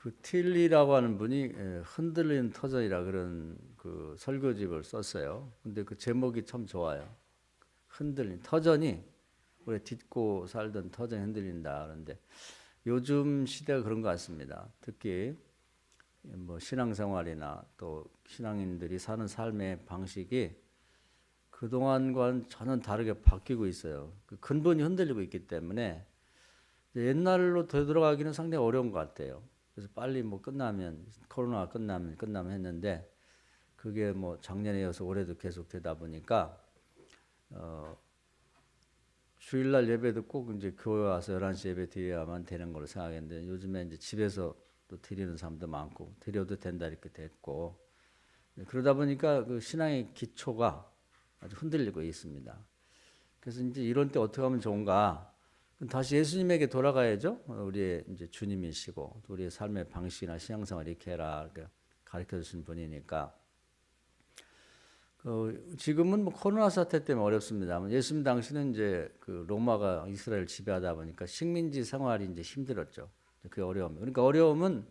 그 틸리라고 하는 분이 흔들리는 터전이라 그런 그 설교집을 썼어요. 근데 그 제목이 참 좋아요. 흔들린 터전이 우리 딛고 살던 터전이 흔들린다. 그런데 요즘 시대가 그런 것 같습니다. 특히 뭐 신앙생활이나 또 신앙인들이 사는 삶의 방식이 그동안과는 전혀 다르게 바뀌고 있어요. 그 근본이 흔들리고 있기 때문에 옛날로 되돌아가기는 상당히 어려운 것 같아요. 그래서 빨리 뭐 끝나면 코로나가 끝나면 했는데 그게 뭐 작년에 이어서 올해도 계속 되다 보니까 주일날 예배도 꼭 이제 교회 와서 11시 예배 드려야만 되는 걸로 생각했는데 요즘에 이제 집에서 또 드리는 사람도 많고 드려도 된다 이렇게 됐고 그러다 보니까 그 신앙의 기초가 아주 흔들리고 있습니다. 그래서 이제 이런 때 어떻게 하면 좋은가? 다시 예수님에게 돌아가야죠. 우리의 이제 주님이시고 우리의 삶의 방식이나 신앙생활 이렇게 해라 이렇게 가르쳐 주신 분이니까. 지금은 뭐 코로나 사태 때문에 어렵습니다. 예수님 당시는 이제 그 로마가 이스라엘 지배하다 보니까 식민지 생활이 이제 힘들었죠. 그 어려움. 그러니까 어려움은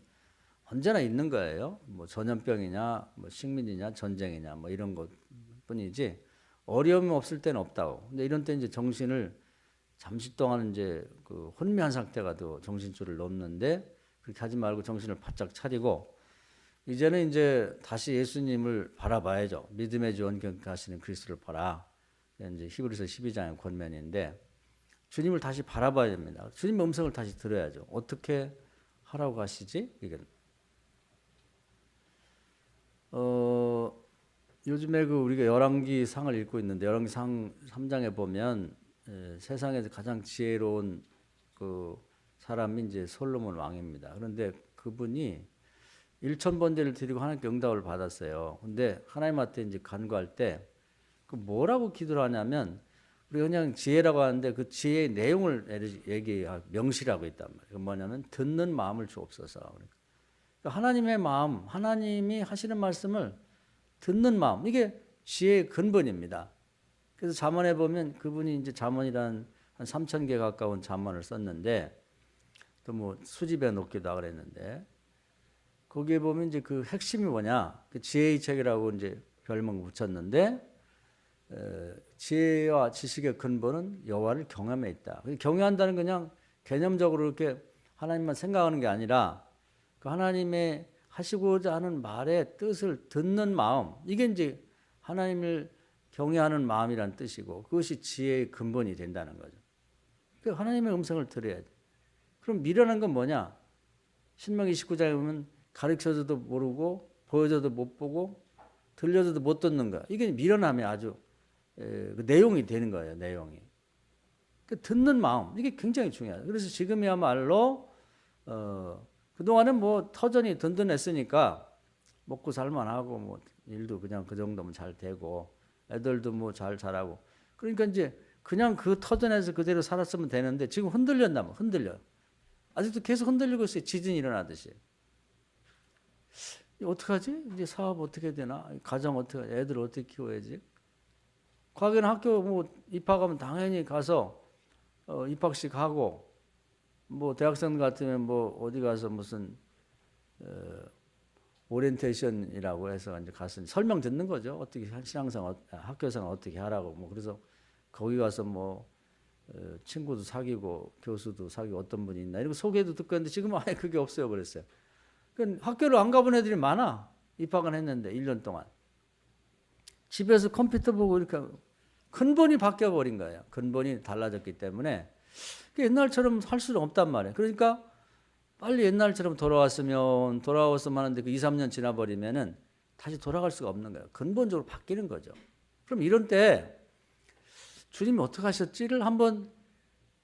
언제나 있는 거예요. 뭐 전염병이냐, 뭐 식민지냐, 전쟁이냐, 뭐 이런 것뿐이지 어려움이 없을 때는 없다고. 근데 이런 때 이제 정신을 잠시 동안 이제 그 혼미한 상태가 더 정신줄을 놓는데 그렇게 하지 말고 정신을 바짝 차리고 이제는 이제 다시 예수님을 바라봐야죠. 믿음의 주 원경하시는 그리스도를 보라. 이제 히브리서 12장의 권면인데 주님을 다시 바라봐야 됩니다. 주님의 음성을 다시 들어야죠. 어떻게 하라고 하시지? 이건 요즘에 그 우리가 열왕기 상을 읽고 있는데 열왕기 상 3장에 보면 세상에서 가장 지혜로운 그 사람이 이제 솔로몬 왕입니다. 그런데 그분이 1,000번제를 드리고 하나님께 응답을 받았어요. 근데 하나님한테 이제 간구할 때 그 뭐라고 기도를 하냐면 우리 그냥 지혜라고 하는데 그 지혜의 내용을 명시하고 있단 말이에요. 그 뭐냐면 듣는 마음을 주옵소서. 그러니까 하나님의 마음, 하나님이 하시는 말씀을 듣는 마음, 이게 지혜의 근본입니다. 그래서 잠언에 보면 그분이 이제 잠언이란 한 3,000개 가까운 잠언을 썼는데 또 뭐 수집해 놓기도 그랬는데 거기에 보면 이제 그 핵심이 뭐냐? 그 지혜의 책이라고 이제 별명 붙였는데 지혜와 지식의 근본은 여호와를 경외함에 있다. 경외한다는 그냥 개념적으로 이렇게 하나님만 생각하는 게 아니라 그 하나님의 하시고자 하는 말의 뜻을 듣는 마음, 이게 이제 하나님을 경외하는 마음이란 뜻이고 그것이 지혜의 근본이 된다는 거죠. 그러니까 하나님의 음성을 들어야 돼. 그럼 미련한 건 뭐냐? 신명기 29장에 보면 가르쳐줘도 모르고 보여줘도 못 보고 들려줘도 못 듣는 거야. 이게 미련함이 아주 그 내용이 되는 거예요. 내용이. 그 듣는 마음, 이게 굉장히 중요해요. 그래서 지금이야말로 그동안은 뭐 터전이 든든했으니까 먹고 살만하고 뭐 일도 그냥 그 정도면 잘 되고 애들도 뭐 잘 자라고 그러니까 이제 그냥 그 터전에서 그대로 살았으면 되는데 지금 흔들렸나 봐. 흔들려요. 아직도 계속 흔들리고 있어요. 지진이 일어나듯이. 어떡하지? 이제 사업 어떻게 되나? 가정 어떻게, 애들 어떻게 키워야지? 과거에는 학교 뭐 입학하면 당연히 가서 입학식 하고 뭐 대학생 같으면 뭐 어디 가서 무슨 오리엔테이션이라고 해서 이제 가서 설명 듣는 거죠. 어떻게 신앙생활, 학교생활 어떻게 하라고. 뭐 그래서 거기 가서 뭐 친구도 사귀고 교수도 사귀고 어떤 분이 있나 이런 소개도 듣고 했는데 지금은 아예 그게 없어요. 그랬어요. 그러니까 학교를 안 가본 애들이 많아. 입학은 했는데 1년 동안. 집에서 컴퓨터 보고 이렇게 근본이 바뀌어버린 거예요. 근본이 달라졌기 때문에 옛날처럼 할 수는 없단 말이에요. 그러니까 빨리 옛날처럼 돌아왔으면 하는데 그 2, 3년 지나버리면은 다시 돌아갈 수가 없는 거예요. 근본적으로 바뀌는 거죠. 그럼 이런 때 주님이 어떻게 하셨지를 한번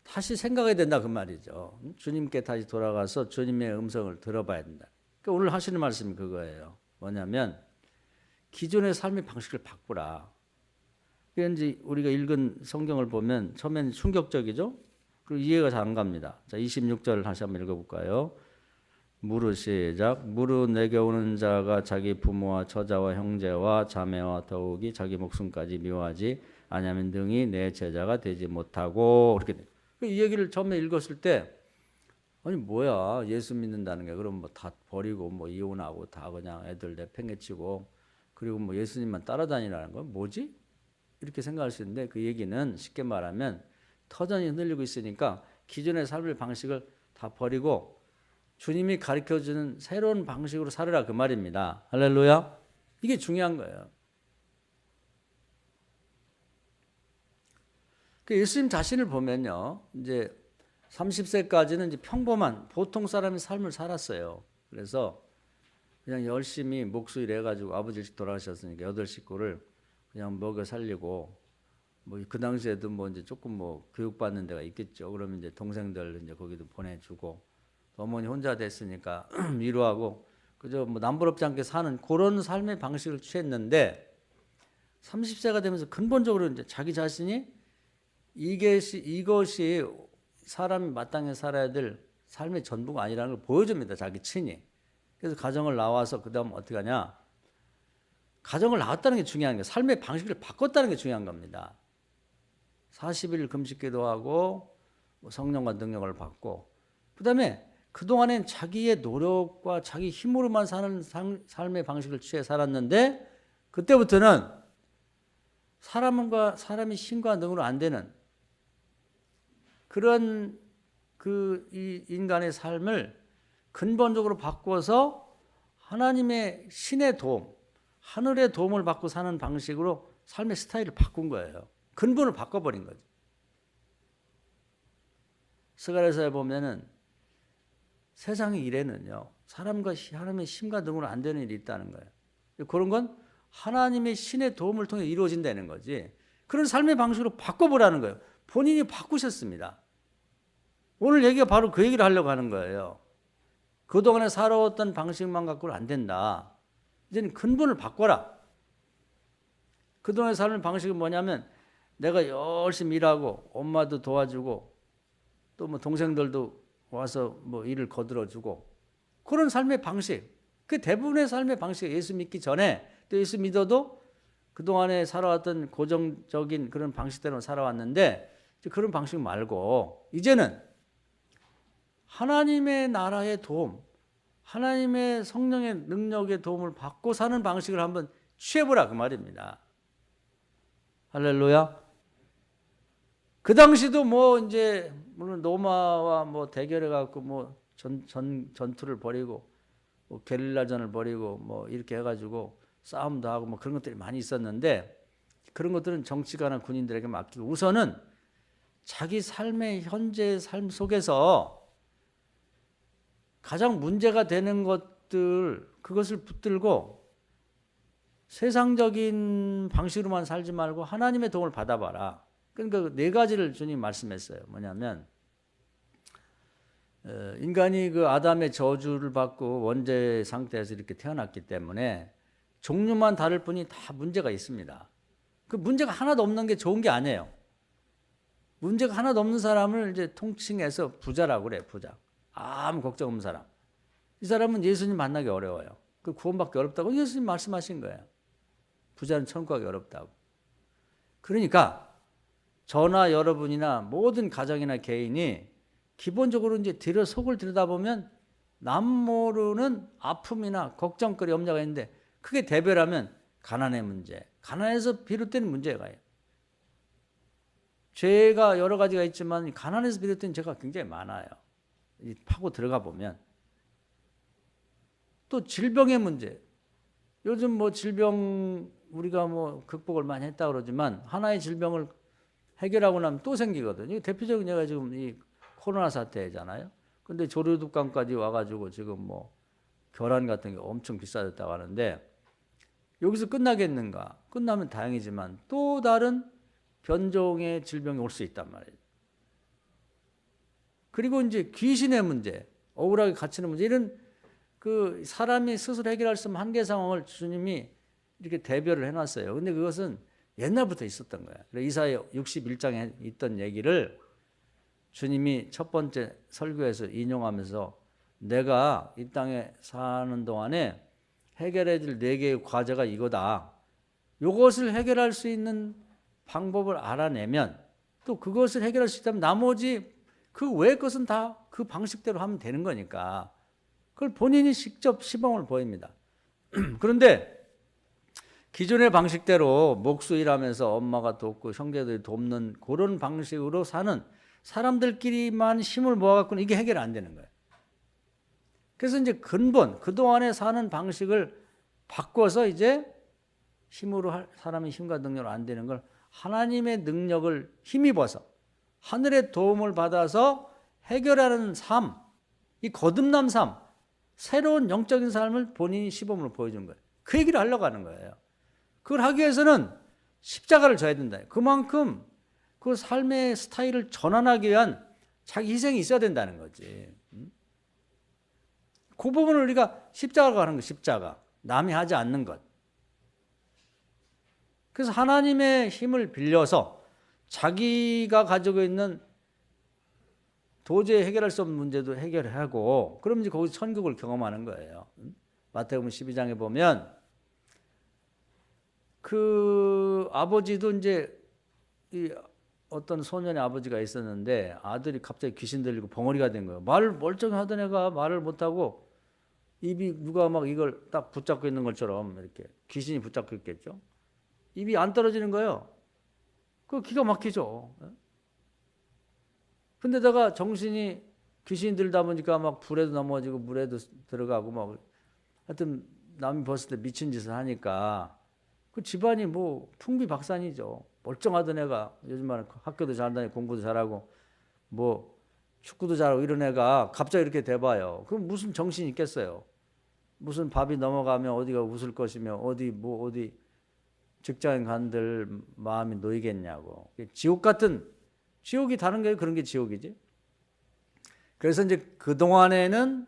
다시 생각해야 된다 그 말이죠. 주님께 다시 돌아가서 주님의 음성을 들어봐야 된다. 그러니까 오늘 하시는 말씀이 그거예요. 뭐냐면 기존의 삶의 방식을 바꾸라. 이제 우리가 읽은 성경을 보면 처음엔 충격적이죠. 그리고 이해가 잘 안 갑니다. 자, 26절을 다시 한번 읽어볼까요? 무릇 시작. 무릇 내게 오는 자가 자기 부모와 처자와 형제와 자매와 더욱이 자기 목숨까지 미워하지 아니하면 등이 내 제자가 되지 못하고. 그렇게 이 얘기를 처음에 읽었을 때 아니 뭐야 예수 믿는다는 게 그럼 뭐 다 버리고 뭐 이혼하고 다 그냥 애들 내팽개치고 그리고 뭐 예수님만 따라다니라는 건 뭐지? 이렇게 생각할 수 있는데 그 얘기는 쉽게 말하면 터전이 흔들리고 있으니까 기존의 삶의 방식을 다 버리고 주님이 가르쳐주는 새로운 방식으로 살으라 그 말입니다. 할렐루야. 이게 중요한 거예요. 그 예수님 자신을 보면요. 이제 30세까지는 이제 평범한 보통 사람의 삶을 살았어요. 그래서 그냥 열심히 목수 일해가지고 아버지 일찍 돌아가셨으니까 8 식구를 그냥 먹여 살리고 뭐 그 당시에도 뭐 이제 조금 뭐 교육받는 데가 있겠죠. 그러면 이제 동생들 이제 거기도 보내주고 어머니 혼자 됐으니까 위로하고 그저 뭐 남부럽지 않게 사는 그런 삶의 방식을 취했는데 30세가 되면서 근본적으로 이제 자기 자신이 이것이 사람이 마땅히 살아야 될 삶의 전부가 아니라는 걸 보여줍니다. 자기 친히. 그래서 가정을 나와서 그 다음 어떻게 하냐. 가정을 나왔다는 게 중요한 거예요. 삶의 방식을 바꿨다는 게 중요한 겁니다. 40일 금식기도 하고 성령과 능력을 받고 그 다음에 그동안엔 자기의 노력과 자기 힘으로만 사는 삶의 방식을 취해 살았는데 그때부터는 사람이 힘과 능으로 안 되는 그런 이 인간의 삶을 근본적으로 바꿔서 하나님의 신의 도움, 하늘의 도움을 받고 사는 방식으로 삶의 스타일을 바꾼 거예요. 근본을 바꿔버린 거죠. 스가랴서에 보면은 세상의 일에는요, 사람과 하나님의 힘과 능으로 안 되는 일이 있다는 거예요. 그런 건 하나님의 신의 도움을 통해 이루어진다는 거지. 그런 삶의 방식으로 바꿔보라는 거예요. 본인이 바꾸셨습니다. 오늘 얘기가 바로 그 얘기를 하려고 하는 거예요. 그동안에 살아왔던 방식만 갖고는 안 된다. 이제는 근본을 바꿔라. 그동안의 삶의 방식은 뭐냐면 내가 열심히 일하고 엄마도 도와주고 또 뭐 동생들도 와서 뭐 일을 거들어주고 그런 삶의 방식. 그 대부분의 삶의 방식. 예수 믿기 전에 또 예수 믿어도 그동안에 살아왔던 고정적인 그런 방식대로 살아왔는데 그런 방식 말고 이제는 하나님의 나라의 도움, 하나님의 성령의 능력의 도움을 받고 사는 방식을 한번 취해보라 그 말입니다. 할렐루야. 그 당시도 뭐 이제 물론 로마와 뭐 대결해갖고 뭐 전투를 벌이고 뭐 게릴라전을 벌이고 뭐 이렇게 해가지고 싸움도 하고 뭐 그런 것들이 많이 있었는데 그런 것들은 정치가나 군인들에게 맡기고 우선은 자기 삶의 현재의 삶 속에서 가장 문제가 되는 것들 그것을 붙들고 세상적인 방식으로만 살지 말고 하나님의 도움을 받아봐라. 그러니까 4가지를 주님 말씀했어요. 뭐냐면 인간이 그 아담의 저주를 받고 원죄 상태에서 이렇게 태어났기 때문에 종류만 다를 뿐이 다 문제가 있습니다. 그 문제가 하나도 없는 게 좋은 게 아니에요. 문제가 하나도 없는 사람을 이제 통칭해서 부자라고 그래. 부자. 아무 걱정 없는 사람. 이 사람은 예수님 만나기 어려워요. 그 구원받기 어렵다고 예수님 말씀하신 거예요. 부자는 천국 가기 어렵다고. 그러니까 저나 여러분이나 모든 가정이나 개인이 기본적으로 이제 속을 들여다보면 남 모르는 아픔이나 걱정거리 염려가 있는데 크게 대별하면 가난의 문제. 가난에서 비롯된 문제가요. 죄가 여러 가지가 있지만 가난에서 비롯된 죄가 굉장히 많아요. 파고 들어가 보면. 또 질병의 문제. 요즘 뭐 질병 우리가 뭐 극복을 많이 했다고 그러지만 하나의 질병을 해결하고 나면 또 생기거든요. 대표적인 예가 지금 이 코로나 사태잖아요. 근데 조류독감까지 와가지고 지금 뭐 결함 같은 게 엄청 비싸졌다고 하는데 여기서 끝나겠는가? 끝나면 다행이지만 또 다른 변종의 질병이 올 수 있단 말이에요. 그리고 이제 귀신의 문제, 억울하게 갇히는 문제, 이런 그 사람이 스스로 해결할 수 없는 한계 상황을 주님이 이렇게 대별을 해놨어요. 근데 그것은 옛날부터 있었던 거야. 그래서 이사야 61장에 있던 얘기를 주님이 첫 번째 설교에서 인용하면서 내가 이 땅에 사는 동안에 해결해야 될 4개의 과제가 이거다. 이것을 해결할 수 있는 방법을 알아내면 또 그것을 해결할 수 있다면 나머지 그 외의 것은 다 그 방식대로 하면 되는 거니까 그걸 본인이 직접 시범을 보입니다. 그런데 기존의 방식대로 목수 일하면서 엄마가 돕고 형제들이 돕는 그런 방식으로 사는 사람들끼리만 힘을 모아갖고는 이게 해결 안 되는 거예요. 그래서 이제 근본 그동안에 사는 방식을 바꿔서 이제 힘으로 사람의 힘과 능력으로 안 되는 걸 하나님의 능력을 힘입어서 하늘의 도움을 받아서 해결하는 삶, 이 거듭남 삶, 새로운 영적인 삶을 본인이 시범으로 보여준 거예요. 그 얘기를 하려고 하는 거예요. 그걸 하기 위해서는 십자가를 져야 된다. 그만큼 그 삶의 스타일을 전환하기 위한 자기 희생이 있어야 된다는 거지. 그 부분을 우리가 십자가가 하는 거, 십자가. 남이 하지 않는 것. 그래서 하나님의 힘을 빌려서 자기가 가지고 있는 도저히 해결할 수 없는 문제도 해결하고 그럼 이제 거기서 천국을 경험하는 거예요. 마태복음 12장에 보면 그 아버지도 이제 이 어떤 소년의 아버지가 있었는데 아들이 갑자기 귀신 들리고 벙어리가 된 거예요. 말을 멀쩡하던 애가 말을 못하고 입이 누가 막 이걸 딱 붙잡고 있는 것처럼 이렇게 귀신이 붙잡고 있겠죠. 입이 안 떨어지는 거예요. 그거 기가 막히죠. 근데다가 정신이 귀신이 들다 보니까 막 불에도 넘어지고 물에도 들어가고 막 하여튼 남이 봤을 때 미친 짓을 하니까 그 집안이 뭐 풍비박산이죠. 멀쩡하던 애가 요즘 말은 학교도 잘 다니고 공부도 잘하고 뭐 축구도 잘하고 이런 애가 갑자기 이렇게 돼봐요. 그럼 무슨 정신이 있겠어요. 무슨 밥이 넘어가면 어디가 웃을 것이며 어디 직장인 간들 마음이 놓이겠냐고. 지옥 같은 지옥이 다른 게 그런 게 지옥이지. 그래서 이제 그동안에는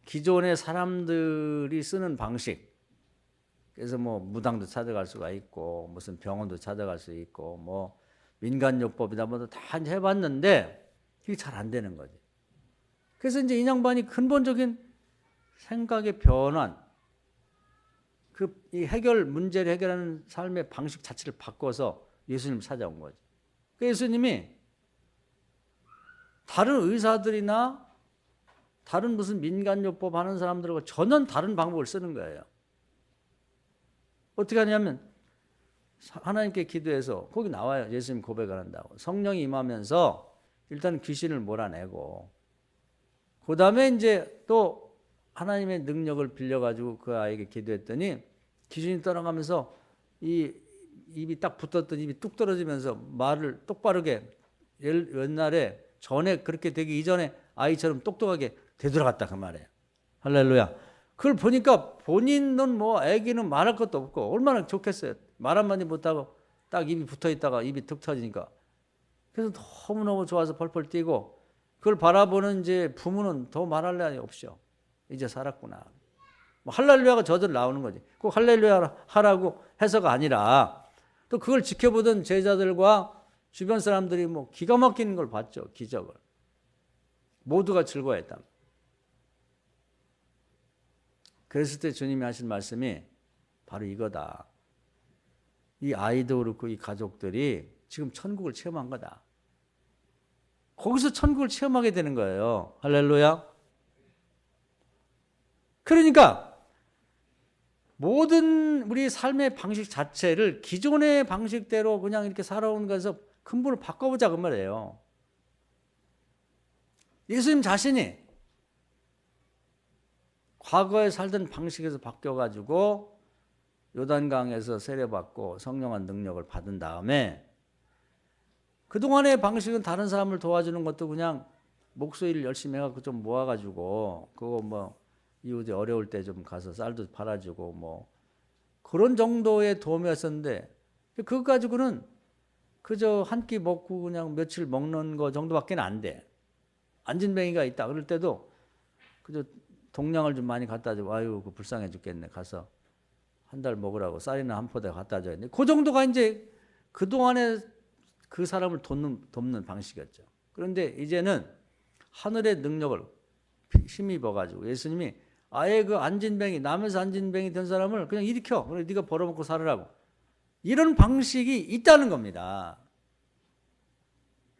기존의 사람들이 쓰는 방식, 그래서 뭐 무당도 찾아갈 수가 있고 무슨 병원도 찾아갈 수 있고 뭐 민간요법이다 뭐다 다 해봤는데 그게 잘 안 되는 거지. 그래서 이제 이 양반이 근본적인 생각의 변환, 이 문제를 해결하는 삶의 방식 자체를 바꿔서 예수님을 찾아온 거지. 그 예수님이 다른 의사들이나 다른 무슨 민간요법 하는 사람들하고 전혀 다른 방법을 쓰는 거예요. 어떻게 하냐면 하나님께 기도해서 거기 나와요. 예수님 고백을 한다고. 성령이 임하면서 일단 귀신을 몰아내고 그 다음에 이제 또 하나님의 능력을 빌려가지고 그 아이에게 기도했더니 귀신이 떠나가면서 이 입이 딱 붙었던 입이 뚝 떨어지면서 말을 똑바르게 옛날에 전에 그렇게 되기 이전에 아이처럼 똑똑하게 되돌아갔다 그 말이에요. 할렐루야. 그걸 보니까 본인은 뭐 애기는 말할 것도 없고 얼마나 좋겠어요. 말 한마디 못하고 딱 입이 붙어있다가 입이 툭 터지니까. 그래서 너무너무 좋아서 펄펄 뛰고 그걸 바라보는 이제 부모는 더 말할 날이 없죠. 이제 살았구나. 뭐 할렐루야가 저절 나오는 거지. 꼭 할렐루야 하라고 해서가 아니라 또 그걸 지켜보던 제자들과 주변 사람들이 뭐 기가 막히는 걸 봤죠. 기적을. 모두가 즐거워했다. 그랬을 때 주님이 하신 말씀이 바로 이거다. 이 아이도 그렇고 이 가족들이 지금 천국을 체험한 거다. 거기서 천국을 체험하게 되는 거예요. 할렐루야. 그러니까 모든 우리 삶의 방식 자체를 기존의 방식대로 그냥 이렇게 살아오는 것에서 근본을 바꿔보자 그 말이에요. 예수님 자신이 과거에 살던 방식에서 바뀌어가지고 요단강에서 세례받고 성령한 능력을 받은 다음에 그동안의 방식은 다른 사람을 도와주는 것도 그냥 목소리를 열심히 해갖고 좀 모아가지고 그거 뭐 이웃이 어려울 때 좀 가서 쌀도 팔아주고 뭐 그런 정도의 도움이었었는데 그거 가지고는 그저 한 끼 먹고 그냥 며칠 먹는 거 정도밖에 안 돼. 안진뱅이가 있다 그럴 때도 그저 동량을 좀 많이 갖다 줘. 아유, 그 불쌍해 죽겠네. 가서 한 달 먹으라고 쌀이나 한 포대 갖다 줘야 돼. 그 정도가 이제 그동안에 그 사람을 돕는 방식이었죠. 그런데 이제는 하늘의 능력을 힘입어가지고 예수님이 아예 그 안진뱅이, 남에서 안진뱅이 된 사람을 그냥 일으켜. 그래, 네가 벌어먹고 살으라고. 이런 방식이 있다는 겁니다.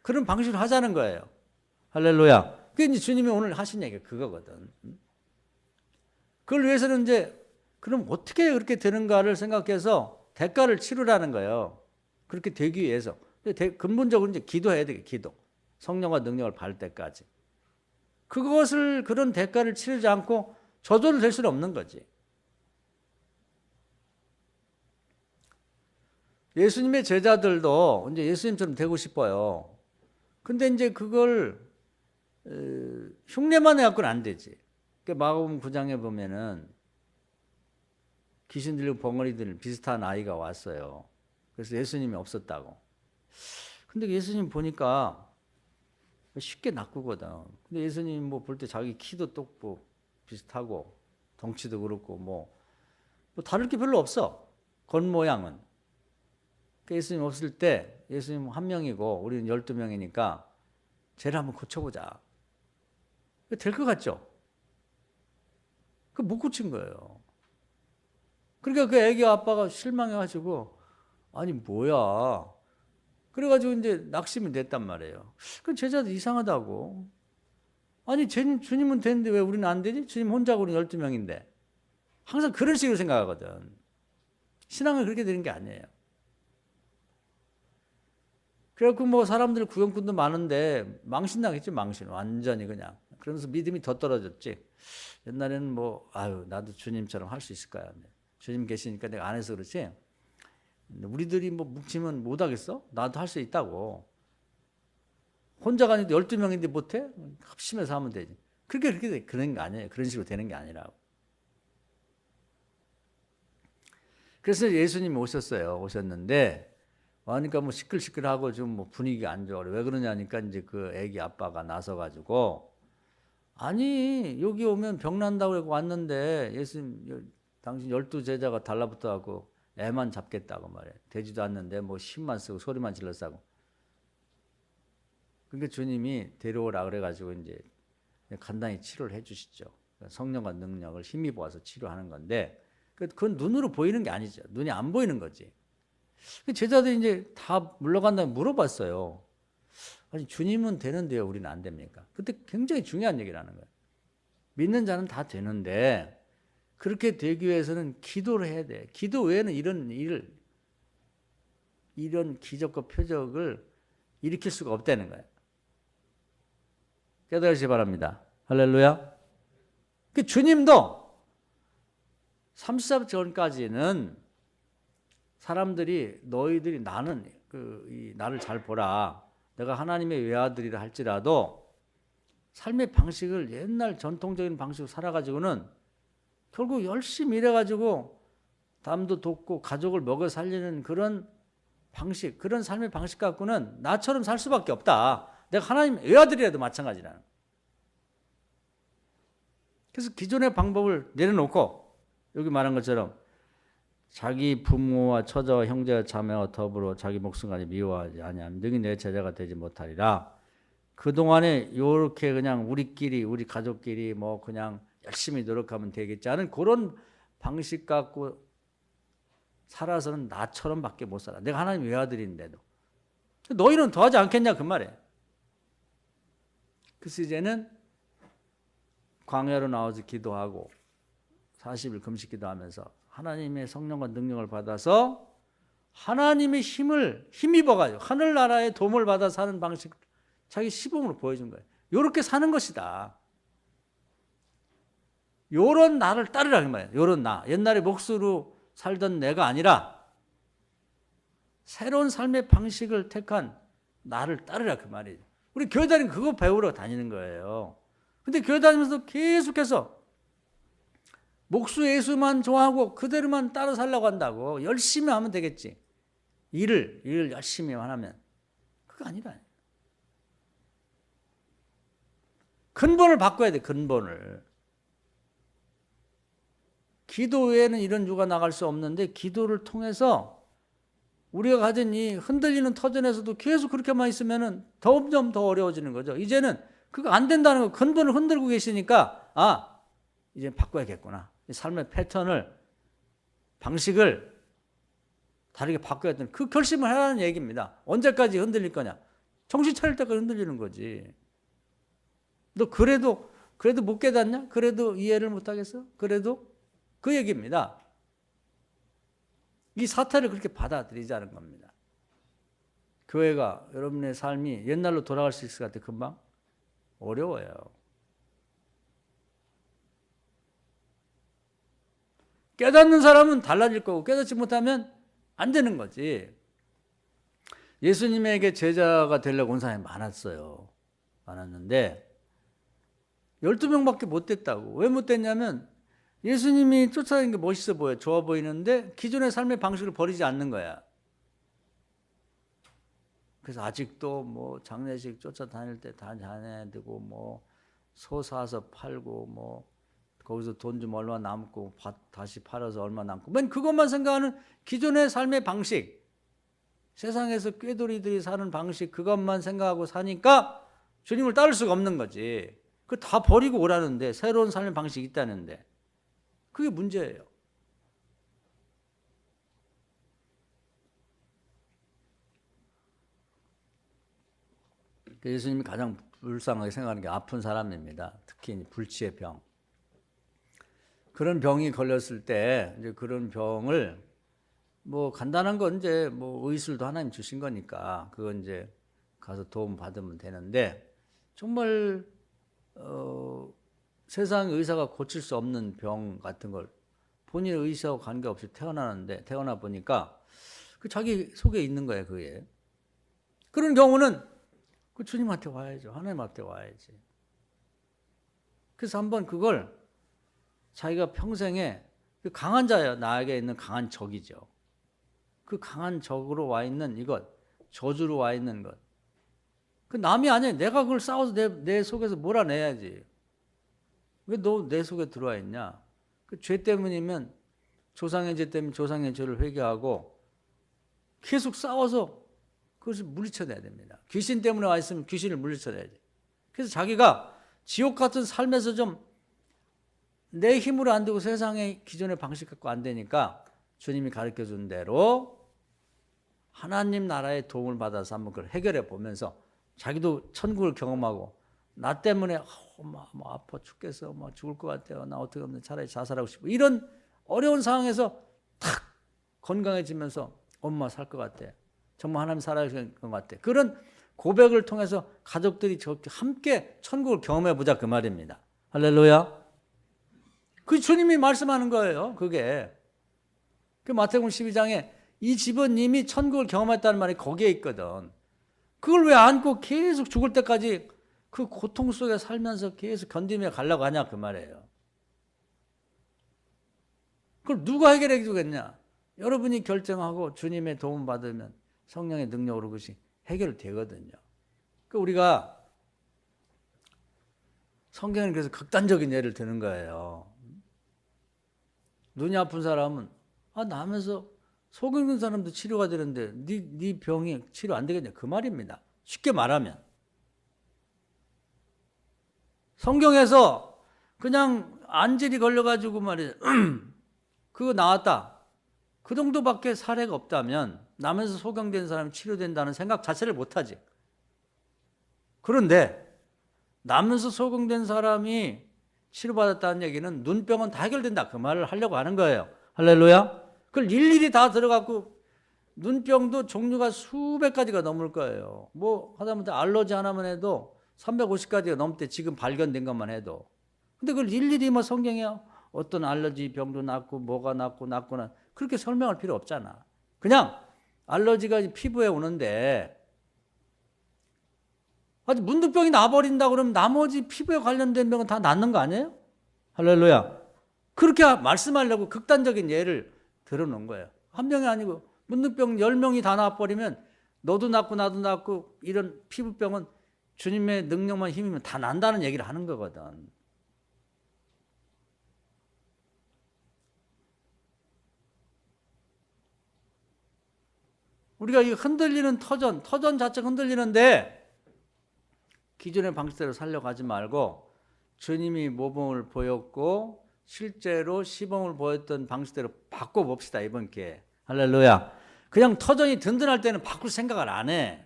그런 방식을 하자는 거예요. 할렐루야. 그게 이제 주님이 오늘 하신 얘기가 그거거든. 그걸 위해서는 이제 그럼 어떻게 그렇게 되는가를 생각해서 대가를 치르라는 거예요. 그렇게 되기 위해서. 근본적으로 이제 기도해야 되게 기도. 성령과 능력을 받을 때까지. 그것을 그런 대가를 치르지 않고 저절로 될 수는 없는 거지. 예수님의 제자들도 이제 예수님처럼 되고 싶어요. 근데 이제 그걸 흉내만 해갖고는 안 되지. 마가복음 9장에 보면은 귀신 들리고 벙어리들 비슷한 아이가 왔어요. 그래서 예수님이 없었다고. 근데 예수님 보니까 쉽게 낚으거든. 근데 예수님 뭐 볼 때 자기 키도 똑고 비슷하고 덩치도 그렇고 뭐 다를 게 별로 없어. 겉모양은. 예수님 없을 때 예수님 한 명이고 우리는 12명이니까 쟤를 한번 고쳐보자. 될 것 같죠? 못 고친 거예요. 그러니까 그 애기 아빠가 실망해가지고 아니 뭐야. 그래가지고 이제 낙심이 됐단 말이에요. 그 제자도 이상하다고. 아니 주님은 되는데 왜 우리는 안 되지? 주님 혼자고 우리는 12명인데. 항상 그런 식으로 생각하거든. 신앙은 그렇게 되는 게 아니에요. 그래갖고 뭐 사람들 구경꾼도 많은데 망신 나겠지, 망신. 완전히 그냥. 그러면서 믿음이 더 떨어졌지. 옛날에는 뭐 아유 나도 주님처럼 할 수 있을 거야. 주님 계시니까 내가 안 해서 그렇지. 우리들이 뭐 묵치면 못하겠어? 나도 할 수 있다고. 혼자가 아닌데 12명인데 못해? 합심해서 하면 되지. 그렇게 그런 게 아니에요. 그런 식으로 되는 게 아니라고. 그래서 예수님이 오셨는데 그러니까 뭐 시끌시끌하고 좀 뭐 분위기가 안 좋아. 왜 그러냐니까 이제 그 애기 아빠가 나서가지고 아니 여기 오면 병 난다고 그러고 왔는데 예수님 당신 12제자가 달라붙어갖고 애만 잡겠다고 말해. 되지도 않는데 뭐 힘만 쓰고 소리만 질러싸고. 그러니까 주님이 데려오라 그래가지고 이제 간단히 치료를 해주시죠. 성령과 능력을 힘입어 와서 치료하는 건데 그건 눈으로 보이는 게 아니죠. 눈이 안 보이는 거지. 제자들이 이제 다 물러간다고 물어봤어요. 아니 주님은 되는데요, 우리는 안 됩니까? 그때 굉장히 중요한 얘기를 하는 거예요. 믿는 자는 다 되는데 그렇게 되기 위해서는 기도를 해야 돼. 기도 외에는 이런 기적과 표적을 일으킬 수가 없다는 거예요. 깨달으시기 바랍니다. 할렐루야. 그 주님도 30살 전까지는 사람들이 너희들이 나를 잘 보라. 내가 하나님의 외아들이라 할지라도 삶의 방식을 옛날 전통적인 방식으로 살아가지고는 결국 열심히 일해가지고 남도 돕고 가족을 먹여 살리는 그런 방식, 그런 삶의 방식 갖고는 나처럼 살 수밖에 없다. 내가 하나님 외아들이라도 마찬가지라는. 그래서 기존의 방법을 내려놓고 여기 말한 것처럼 자기 부모와 처자와 형제와 자매와 더불어 자기 목숨까지 미워하지 아니하면 능히 내 제자가 되지 못하리라. 그동안에 요렇게 그냥 우리 가족끼리 뭐 그냥 열심히 노력하면 되겠지 않은 그런 방식 갖고 살아서는 나처럼 밖에 못 살아. 내가 하나님 외아들인데도. 너희는 더하지 않겠냐 그 말이에요. 그래서 이제는 광야로 나와서 기도하고 40일 금식 기도하면서 하나님의 성령과 능력을 받아서 하나님의 힘입어가지고 하늘나라의 도움을 받아 사는 방식 자기 시범으로 보여준 거예요. 이렇게 사는 것이다. 요런 나를 따르라 그 말이에요. 요런 나. 옛날에 목수로 살던 내가 아니라 새로운 삶의 방식을 택한 나를 따르라 그 말이에요. 우리 교회 다니는 그거 배우러 다니는 거예요. 근데 교회 다니면서 계속해서 목수 예수만 좋아하고 그대로만 따라 살려고 한다고. 열심히 하면 되겠지. 일을 열심히 하면. 그거 아니라. 근본을 바꿔야 돼, 근본을. 기도 외에는 이런 유가 나갈 수 없는데 기도를 통해서 우리가 가진 이 흔들리는 터전에서도 계속 그렇게만 있으면 점점 더 어려워지는 거죠. 이제는 그거 안 된다는 거 근본을 흔들고 계시니까 이제 바꿔야겠구나. 삶의 패턴을 방식을 다르게 바꿔야 되는 그 결심을 하라는 얘기입니다. 언제까지 흔들릴 거냐. 정신 차릴 때까지 흔들리는 거지. 너 그래도 못 깨닫냐? 그래도 이해를 못 하겠어? 그래도 그 얘기입니다. 이 사태를 그렇게 받아들이자는 겁니다. 교회가 여러분의 삶이 옛날로 돌아갈 수 있을 것 같아 금방? 어려워요. 깨닫는 사람은 달라질 거고 깨닫지 못하면 안 되는 거지. 예수님에게 제자가 되려고 온 사람이 많았어요. 많았는데 12명밖에 못 됐다고. 왜 못 됐냐면 예수님이 쫓아다니는 게 멋있어 보여. 좋아 보이는데 기존의 삶의 방식을 버리지 않는 거야. 그래서 아직도 뭐 장례식 쫓아다닐 때 다 다녀야 되고 뭐 소 사서 팔고 뭐 거기서 돈 좀 얼마 남고 다시 팔아서 얼마 남고 맨 그것만 생각하는 기존의 삶의 방식, 세상에서 꾀돌이들이 사는 방식, 그것만 생각하고 사니까 주님을 따를 수가 없는 거지. 그 다 버리고 오라는데, 새로운 삶의 방식이 있다는데, 그게 문제예요. 예수님이 가장 불쌍하게 생각하는 게 아픈 사람입니다. 특히 불치의 병. 그런 병이 걸렸을 때 이제 그런 병을 뭐 간단한 건 이제 뭐 의술도 하나님 주신 거니까 그건 이제 가서 도움 받으면 되는데, 정말 세상 의사가 고칠 수 없는 병 같은 걸 본인의 의사와 관계없이 태어나 보니까 그 자기 속에 있는 거예요. 그게. 그런 경우는 그 주님한테 와야죠. 하나님한테 와야지. 그래서 한번 그걸 자기가 평생에 강한 자예요. 나에게 있는 강한 적이죠. 그 강한 적으로 와 있는 이것, 저주로 와 있는 것. 그 남이 아니에요. 내가 그걸 싸워서 내 속에서 몰아내야지. 왜 너 내 속에 들어와 있냐? 그 죄 때문이면 조상의 죄 때문에 조상의 죄를 회개하고 계속 싸워서 그것을 물리쳐내야 됩니다. 귀신 때문에 와 있으면 귀신을 물리쳐내야지. 그래서 자기가 지옥 같은 삶에서 좀 내 힘으로 안 되고 세상의 기존의 방식 갖고 안 되니까 주님이 가르쳐 준 대로 하나님 나라의 도움을 받아서 한번 그걸 해결해 보면서 자기도 천국을 경험하고, 나 때문에 뭐 아파 죽겠어, 뭐 죽을 것 같아요, 나 어떻게 하면 차라리 자살하고 싶어, 이런 어려운 상황에서 탁 건강해지면서 엄마 살 것 같아, 정말 하나님 살아계신 것 같아, 그런 고백을 통해서 가족들이 저렇게 함께 천국을 경험해 보자, 그 말입니다. 할렐루야. 그 주님이 말씀하는 거예요. 그게 그 마태복음 12장에 이 집은 이미 천국을 경험했다는 말이 거기에 있거든. 그걸 왜 안고 계속 죽을 때까지 그 고통 속에 살면서 계속 견디며 가려고 하냐, 그 말이에요. 그걸 누가 해결해 주겠냐? 여러분이 결정하고 주님의 도움 받으면 성령의 능력으로 그것이 해결되거든요. 그러니까 우리가 성경은 그래서 극단적인 예를 드는 거예요. 눈이 아픈 사람은 나면서 속 익은 사람도 치료가 되는데 네 병이 치료 안 되겠냐, 그 말입니다. 쉽게 말하면 성경에서 그냥 안질이 걸려가지고 말이야 그거 나왔다, 그 정도밖에 사례가 없다면 나면서 소경된 사람이 치료된다는 생각 자체를 못하지. 그런데 나면서 소경된 사람이 치료받았다는 얘기는 눈병은 다 해결된다, 그 말을 하려고 하는 거예요. 할렐루야. 그걸 일일이 다 들어갖고, 눈병도 종류가 수백 가지가 넘을 거예요. 뭐 하다못해 알러지 하나만 해도 350가지가 넘대, 지금 발견된 것만 해도. 근데 그걸 일일이 뭐 성경에 어떤 알러지 병도 낫고 뭐가 낫고나 그렇게 설명할 필요 없잖아. 그냥 알러지가 피부에 오는데 아주 문득병이 나버린다 그러면 나머지 피부에 관련된 병은 다 낫는 거 아니에요? 할렐루야. 그렇게 말씀하려고 극단적인 예를 들어놓은 거예요. 한 병이 아니고 문득병 10명이 다 나와버리면 너도 낫고 나도 낫고, 이런 피부병은 주님의 능력만 힘이면 다 난다는 얘기를 하는 거거든. 우리가 이 흔들리는 터전 자체가 흔들리는데 기존의 방식대로 살려고 하지 말고 주님이 모범을 보였고 실제로 시범을 보였던 방식대로 바꿔봅시다, 이번 기회에. 할렐루야. 그냥 터전이 든든할 때는 바꿀 생각을 안 해.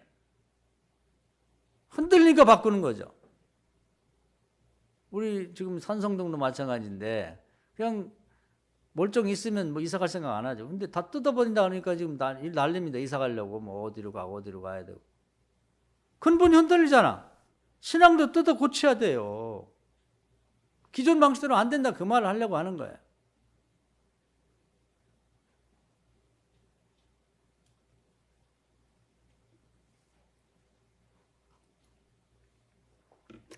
흔들리니까 바꾸는 거죠. 우리 지금 산성동도 마찬가지인데 그냥 멀쩡히 있으면 뭐 이사 갈 생각 안 하죠. 근데 다 뜯어버린다 그러니까 지금 일 난립니다. 이사 가려고 뭐 어디로 가야 되고. 근본이 흔들리잖아. 신앙도 뜯어 고쳐야 돼요. 기존 방식대로 안 된다 그 말을 하려고 하는 거예요.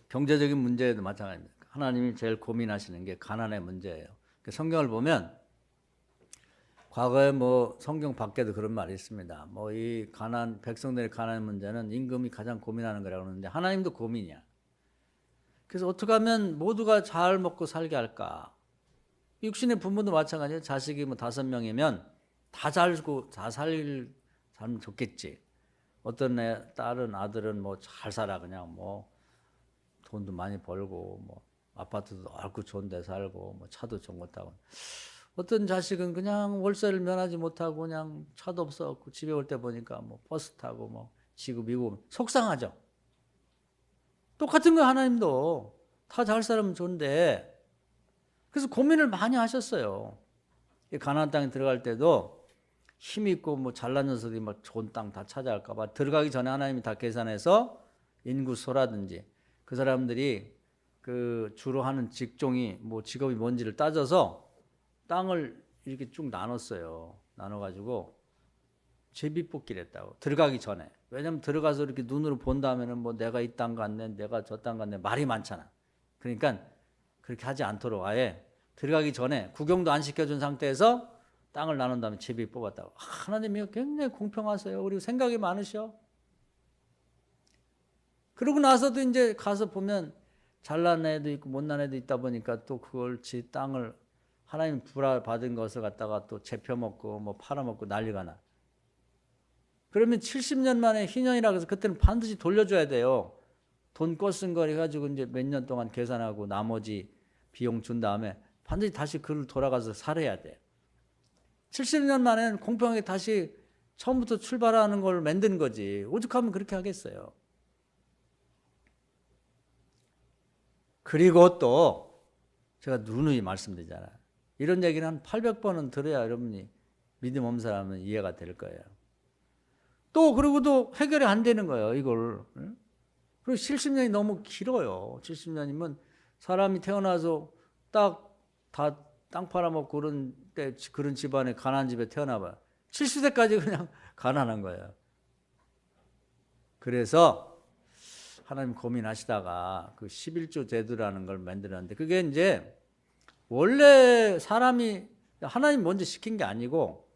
경제적인 문제에도 마찬가지입니다. 하나님이 제일 고민하시는 게 가난의 문제예요. 성경을 보면 과거에 뭐 성경 밖에도 그런 말이 있습니다. 뭐 이 백성들의 가난 문제는 임금이 가장 고민하는 거라고 하는데 하나님도 고민이야. 그래서 어떻게 하면 모두가 잘 먹고 살게 할까? 육신의 부모도 마찬가지예요. 자식이 뭐 5명이면 다 살면 좋겠지. 어떤 딸은 아들은 뭐 잘 살아 그냥 뭐 돈도 많이 벌고 뭐 아파트도 넓고 좋은 데 살고 뭐 차도 좋은 거 타고 어떤 자식은 그냥 월세를 면하지 못하고 그냥 차도 없어갖고 집에 올 때 보니까 뭐 버스 타고 뭐 지구 미국 속상하죠. 똑같은 거 하나님도 다 잘 살면 좋은데 그래서 고민을 많이 하셨어요. 가나안 땅에 들어갈 때도 힘 있고 뭐 잘난 녀석이 막 좋은 땅 다 찾아갈까 봐 들어가기 전에 하나님이 다 계산해서 인구소라든지 그 사람들이 그 주로 하는 직종이 뭐 직업이 뭔지를 따져서 땅을 이렇게 쭉 나눴어요. 나눠가지고 제비뽑기를 했다고 들어가기 전에. 왜냐면 들어가서 이렇게 눈으로 본 다음에는 뭐 내가 이 땅 갔네 내가 저 땅 갔네 말이 많잖아. 그러니까 그렇게 하지 않도록 아예 들어가기 전에 구경도 안 시켜준 상태에서 땅을 나눈 다음에 제비 뽑았다고. 하나님이 굉장히 공평하세요. 그리고 생각이 많으셔. 그러고 나서도 이제 가서 보면 잘난 애도 있고 못난 애도 있다 보니까 또 그걸 지 땅을 하나님 받은 것을 갖다가 또 재펴먹고 뭐 팔아먹고 난리가 나. 그러면 70년 만에 희년이라고 해서 그때는 반드시 돌려줘야 돼요. 돈 꿔쓴 거 해가지고 이제 몇 년 동안 계산하고 나머지 비용 준 다음에 반드시 다시 그를 돌아가서 살아야 돼요. 70년 만에는 공평하게 다시 처음부터 출발하는 걸 만드는 거지. 오죽하면 그렇게 하겠어요. 그리고 또 제가 누누이 말씀드리잖아요. 이런 얘기는 한 800번은 들어야 여러분이 믿음 없는 사람은 이해가 될 거예요. 또 그러고도 해결이 안 되는 거예요. 이걸. 그리고 70년이 너무 길어요. 70년이면 사람이 태어나서 딱 다 땅 팔아먹고 그런 때 그런 집안에 가난한 집에 태어나봐요. 70세까지 그냥 가난한 거예요. 그래서 하나님 고민하시다가 그 11조 제도라는 걸 만들었는데 그게 이제 원래 사람이 하나님 먼저 시킨 게 아니고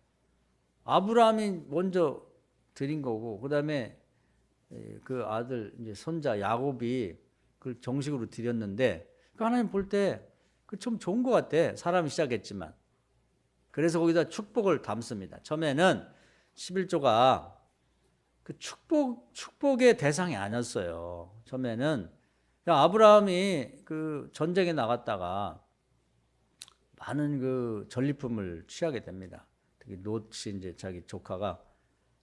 아브라함이 먼저 드린 거고 그다음에 그 아들 이제 손자 야곱이 그걸 정식으로 드렸는데 그 하나님 볼 때 그 좀 좋은 것 같아. 사람이 시작했지만. 그래서 거기다 축복을 담습니다. 처음에는 11조가 그 축복의 대상이 아니었어요. 처음에는 아브라함이 그 전쟁에 나갔다가 많은 그 전리품을 취하게 됩니다. 특히 롯이 이제 자기 조카가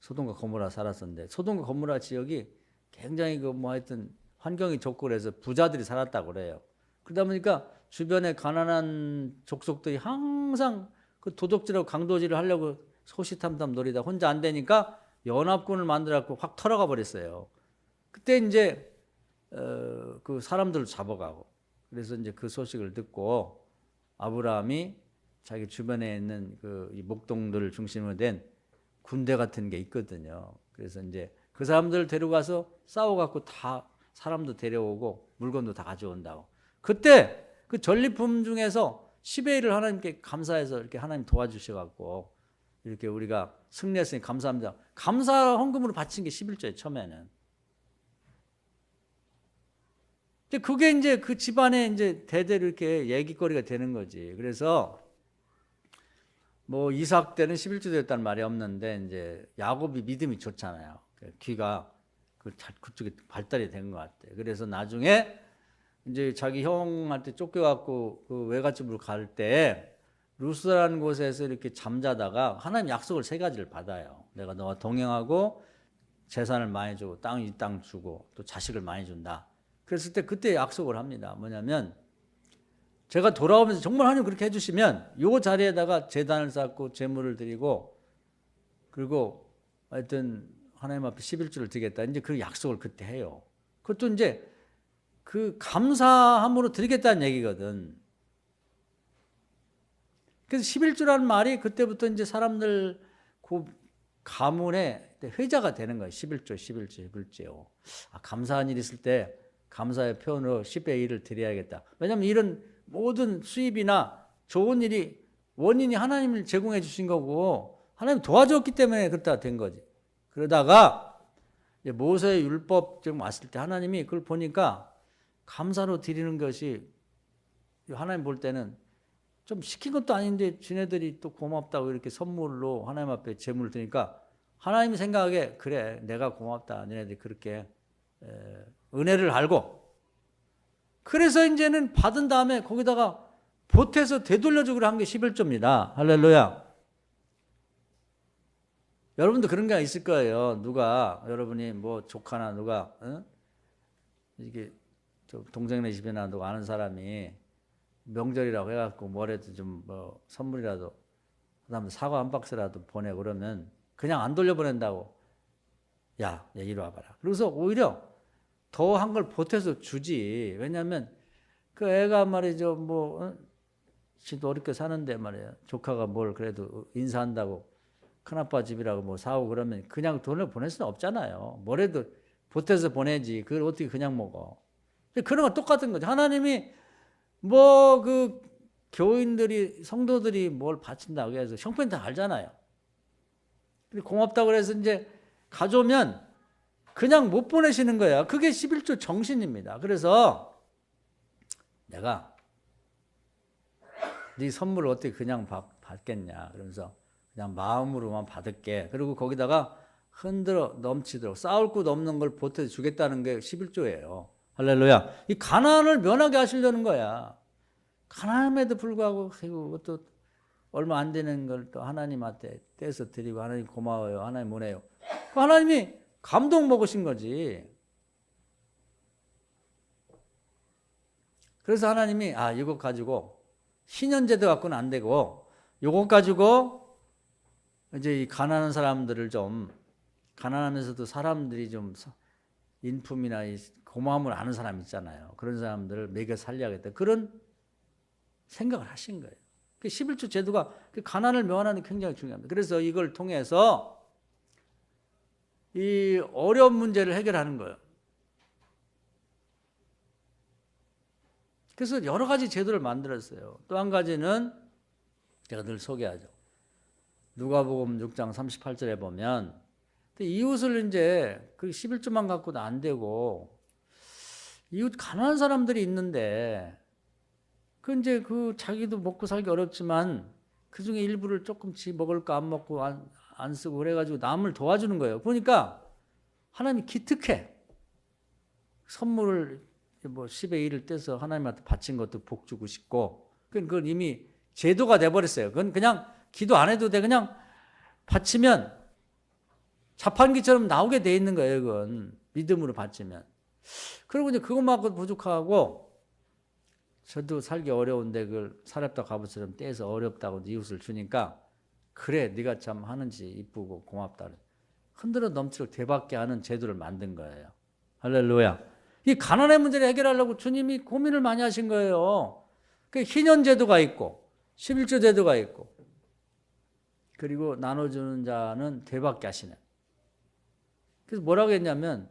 소돔과 고모라 살았었는데 소돔과 고모라 지역이 굉장히 그 뭐 하여튼 환경이 좋고 그래서 부자들이 살았다고 그래요. 그러다 보니까 주변에 가난한 족속들이 항상 그 도둑질하고 강도질을 하려고 소시탐탐 노리다 혼자 안 되니까 연합군을 만들어갖고 확 털어가 버렸어요. 그때 이제 그 사람들을 잡아가고 그래서 이제 그 소식을 듣고 아브라함이 자기 주변에 있는 그 목동들을 중심으로 된 군대 같은 게 있거든요. 그래서 이제 그 사람들을 데려가서 싸워갖고 다 사람도 데려오고 물건도 다 가져온다고. 그때 그 전리품 중에서 10의 1을 하나님께 감사해서 이렇게 하나님 도와주셔갖고 이렇게 우리가 승리했으니 감사합니다. 감사 헌금으로 바친 게 11조예요, 처음에는. 그게 이제 그 집안에 이제 대대로 이렇게 얘기거리가 되는 거지. 그래서 뭐 이삭 때는 11조 됐다는 말이 없는데 이제 야곱이 믿음이 좋잖아요. 귀가 그쪽에 발달이 된 것 같아요. 그래서 나중에 이제 자기 형한테 쫓겨갖고 그 외갓집으로 갈 때 루스라는 곳에서 이렇게 잠자다가 하나님 약속을 3가지를 받아요. 내가 너와 동행하고 재산을 많이 주고 이 땅 주고 또 자식을 많이 준다. 그랬을 때 그때 약속을 합니다. 뭐냐면 제가 돌아오면서 정말 하나님 그렇게 해주시면 요 자리에다가 제단을 쌓고 제물을 드리고 그리고 하여튼 하나님 앞에 11조를 드리겠다. 이제 그 약속을 그때 해요. 그것도 이제 그 감사함으로 드리겠다는 얘기거든. 그래서 11조라는 말이 그때부터 이제 사람들 그 가문의 회자가 되는 거예요. 11조. 아, 감사한 일 있을 때 감사의 표현으로 10의 1을 드려야겠다. 왜냐하면 이런 모든 수입이나 좋은 일이 원인이 하나님을 제공해 주신 거고 하나님 도와줬기 때문에 그렇다 된 거지. 그러다가 이제 모세의 율법 좀 왔을 때 하나님이 그걸 보니까 감사로 드리는 것이 하나님 볼 때는 좀 시킨 것도 아닌데 지네들이 또 고맙다고 이렇게 선물로 하나님 앞에 제물을 드니까 하나님이 생각하기에 그래 내가 고맙다. 너네들이 그렇게 은혜를 알고 그래서 이제는 받은 다음에 거기다가 보태서 되돌려주기로 한 게 11조입니다. 할렐루야. 여러분도 그런 게 있을 거예요. 누가 여러분이 뭐 조카나 누가 이게 동생네 집이나 누가 아는 사람이 명절이라고 해갖고 뭐래도 좀 뭐 선물이라도 그다음에 사과 한 박스라도 보내 그러면 그냥 안 돌려보낸다고. 야, 이리 와봐라. 그래서 오히려 더 한 걸 보태서 주지. 왜냐하면 그 애가 말이죠 뭐 지도 어렵게 사는데 말이야 조카가 뭘 그래도 인사한다고 큰아빠 집이라고 뭐 사오고 그러면 그냥 돈을 보낼 수는 없잖아요. 뭐래도 보태서 보내지. 그걸 어떻게 그냥 먹어. 그런 건 똑같은 거죠. 하나님이 뭐 그 교인들이 성도들이 뭘 바친다고 해서 형편 다 알잖아요. 근데 고맙다고 해서 이제 가져오면 그냥 못 보내시는 거야. 그게 11조 정신입니다. 그래서 내가 네 선물을 어떻게 그냥 받겠냐. 그러면서 그냥 마음으로만 받을게. 그리고 거기다가 흔들어 넘치도록 싸울 곳 없는 걸 보태서 주겠다는 게 11조예요. 할렐루야. 이 가난을 면하게 하시려는 거야. 가난함에도 불구하고 또 얼마 안 되는 걸 또 하나님한테 떼서 드리고 하나님 고마워요. 하나님 뭐네요. 하나님이 감동 먹으신 거지. 그래서 하나님이 이거 가지고 신현제도 갖고는 안 되고 이것 가지고 이제 이 가난한 사람들을 좀 가난하면서도 사람들이 좀 인품이나 고마움을 아는 사람 있잖아요. 그런 사람들을 먹여 살려야겠다. 그런 생각을 하신 거예요. 11조 제도가 가난을 면하는 게 굉장히 중요합니다. 그래서 이걸 통해서 이 어려운 문제를 해결하는 거예요. 그래서 여러 가지 제도를 만들었어요. 또 한 가지는 제가 늘 소개하죠. 누가복음 6장 38절에 보면 이웃을 이제 그 11조만 갖고도 안 되고 이웃 가난한 사람들이 있는데 그 이제 그 자기도 먹고 살기 어렵지만 그 중에 일부를 조금씩 먹을 거 안 먹고 안 쓰고 그래가지고 남을 도와주는 거예요. 보니까 하나님이 기특해. 선물을 뭐 10의 1을 떼서 하나님한테 바친 것도 복 주고 싶고 그건 이미 제도가 돼버렸어요. 그건 그냥 기도 안 해도 돼. 그냥 바치면 자판기처럼 나오게 돼 있는 거예요. 그건 믿음으로 바치면. 그리고 이제 그것만큼 부족하고 저도 살기 어려운데 그걸 사렙다 갑옷처럼 떼서 어렵다고 이웃을 주니까 그래 네가 참 하는지 이쁘고 고맙다. 흔들어 넘치도록 되받게 하는 제도를 만든 거예요. 할렐루야. 이 가난의 문제를 해결하려고 주님이 고민을 많이 하신 거예요. 그 희년 제도가 있고 11조 제도가 있고 그리고 나눠주는 자는 되받게 하시는. 그래서 뭐라고 했냐면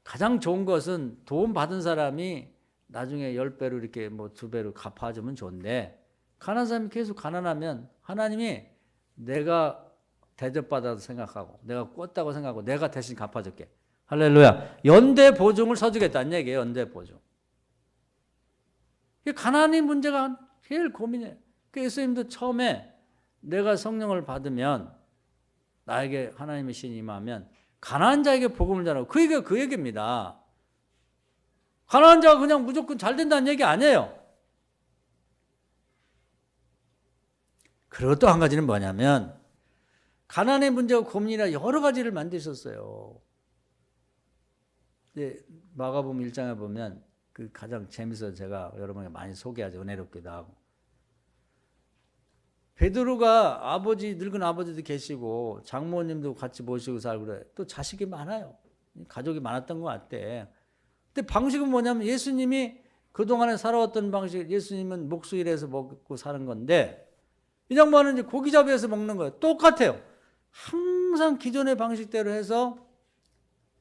가장 좋은 것은 도움 받은 사람이 나중에 10배로 이렇게 뭐 2배로 갚아주면 좋은데 가난한 사람이 계속 가난하면 하나님이 내가 대접받아서 생각하고 내가 꿨다고 생각하고 내가 대신 갚아줄게. 할렐루야. 연대 보증을 서주겠다는 얘기예요. 연대 보증. 가난이 문제가 제일 고민이에요. 예수님도 처음에 내가 성령을 받으면 나에게 하나님의 신이 임하면 가난한 자에게 복음을 전하고 그 얘기가 그 얘기입니다. 가난한 자가 그냥 무조건 잘 된다는 얘기 아니에요. 그리고 또 한 가지는 뭐냐면 가난의 문제가 고민이라 여러 가지를 만드셨어요. 마가복음 1장에 보면 그 가장 재밌어서 제가 여러분에게 많이 소개하죠. 은혜롭기도 하고. 베드로가 아버지, 늙은 아버지도 계시고 장모님도 같이 모시고 살고 그래. 또 자식이 많아요. 가족이 많았던 것 같대. 근데 방식은 뭐냐면 예수님이 그동안에 살아왔던 방식, 예수님은 목수일해서 먹고 사는 건데 이 양반은 이제 고기잡이에서 먹는 거예요. 똑같아요. 항상 기존의 방식대로 해서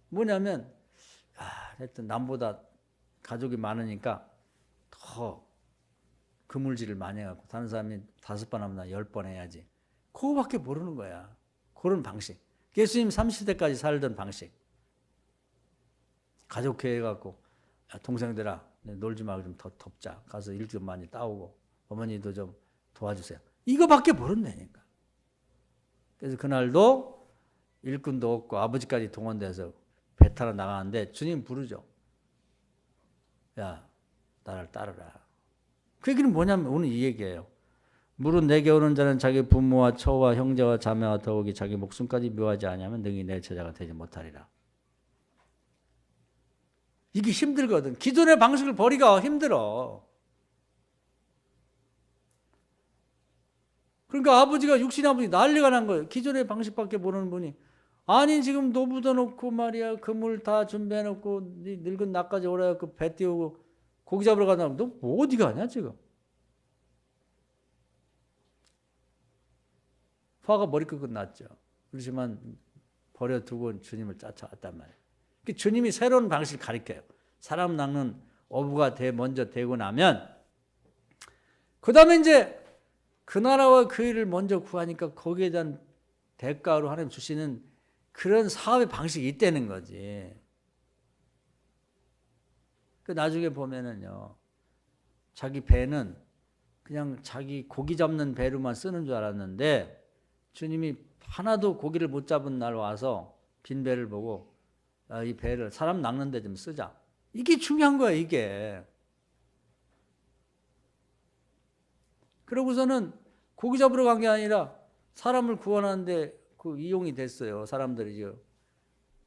뭐냐면 하여튼 남보다 가족이 많으니까 더 그물질을 많이 해갖고 다른 사람이 5번 하면 나 10번 해야지. 그거밖에 모르는 거야. 그런 방식. 예수님 30대까지 살던 방식. 가족회의 해갖고 동생들아 놀지 말고 좀 더 덥자. 가서 일 좀 많이 따오고 어머니도 좀 도와주세요. 이거밖에 모른다니까. 그래서 그날도 일꾼도 없고 아버지까지 동원돼서 배 타러 나가는데 주님 부르죠. 야, 나를 따르라. 그 얘기는 뭐냐면 오늘 이 얘기예요. 무릇 내게 오는 자는 자기 부모와 처와 형제와 자매와 더욱이 자기 목숨까지 묘하지 아니하면 능히 내 제자가 되지 못하리라. 이게 힘들거든. 기존의 방식을 버리기가 힘들어. 그러니까 아버지가 육신의 아버지 난리가 난 거예요. 기존의 방식밖에 모르는 분이 아니 지금 노부도 놓고 말이야 그물 다 준비해놓고 늙은 나까지 오래갖고 배 띄우고 고기 잡으러 가다 너 어디 가냐 지금. 화가 머리끝 났죠. 그렇지만 버려두고 주님을 쫓아왔단 말이에요. 주님이 새로운 방식을 가르쳐요. 사람 낚는 어부가 먼저 되고 나면 그 다음에 이제 그 나라와 그 일을 먼저 구하니까 거기에 대한 대가로 하나님 주시는 그런 사업의 방식이 있다는 거지. 그 나중에 보면은요, 자기 배는 그냥 자기 고기 잡는 배로만 쓰는 줄 알았는데 주님이 하나도 고기를 못 잡은 날 와서 빈 배를 보고 이 배를 사람 낚는 데 좀 쓰자. 이게 중요한 거야, 이게. 그러고서는 고기 잡으러 간 게 아니라 사람을 구원하는데 그 이용이 됐어요. 사람들이 이제